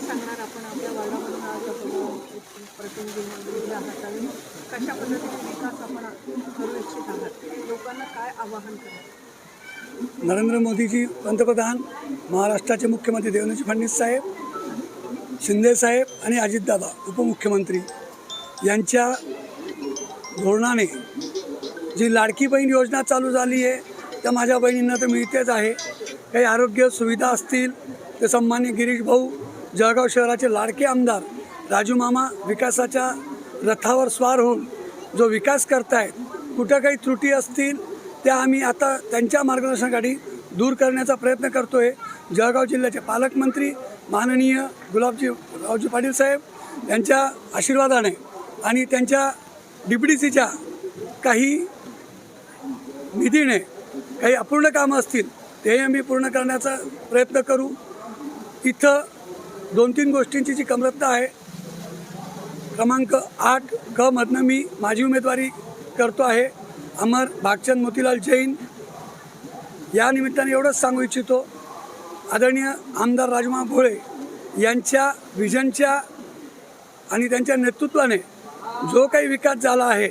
सांगणार आपण आपल्या वार्डामधून आज प्रतिनिधी मंडळी आहात आणि कशा पद्धतीने विकास आपण करू इच्छित आहात, लोकांना काय आवाहन करा? नरेंद्र मोदीजी पंतप्रधान, महाराष्ट्राचे मुख्यमंत्री देवेंद्र फडणवीस साहेब, शिंदे साहेब आणि अजितदादा उपमुख्यमंत्री यांच्या धोरणाने जी लाडकी बहीण योजना चालू झाली आहे त्या माझ्या बहिणींना तर मिळतेच आहे. काही आरोग्य सुविधा असतील ते सन्मान्य गिरीश भाऊ, जळगाव शहराचे लाडके आमदार राजू मामा विकासाच्या रथावर स्वार होऊन जो विकास करतायत, कुठं काही त्रुटी असतील त्या आम्ही आता त्यांच्या मार्गदर्शनाखाली दूर करण्याचा प्रयत्न करतो आहे. जळगाव जिल्ह्याचे पालकमंत्री माननीय गुलाबजी पाटील साहेब यांच्या आशीर्वादाने आणि त्यांच्या DPDCच्या काही निधीने काही अपूर्ण कामं असतील ते आम्ही पूर्ण करण्याचा प्रयत्न करू. इथं 2-3 गोष्टींची जी कमतरता आहे, क्रमांक 8 क मधनं मी माझी उमेदवारी करतो आहे, अमर भागचंद मोतीलाल जैन. या निमित्ताने एवढंच सांगू इच्छितो, आदरणीय आमदार राजूमामा भोळे यांच्या विजनच्या आणि त्यांच्या नेतृत्वाने जो काही विकास झाला आहे,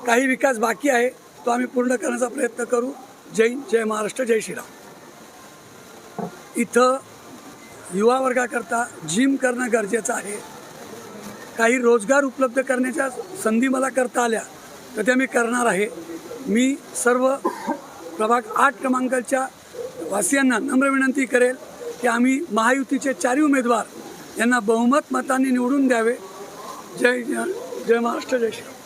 काही विकास बाकी आहे, तो आम्ही पूर्ण करण्याचा प्रयत्न करू. जय हिंद, जय महाराष्ट्र, जय श्रीराम. इथं युवा वर्गाकरता जिम करणं गरजेचं आहे. काही रोजगार उपलब्ध करण्याच्या संधी मला करता आल्या तर त्या मी करणार आहे. मी सर्व प्रभाग 8 क्रमांकाच्या वासियांना नम्र विनंती करेल की आम्ही महायुतीचे 4 उमेदवार यांना बहुमत मतांनी निवडून द्यावे. जय महाराष्ट्र, जय श्रीराम.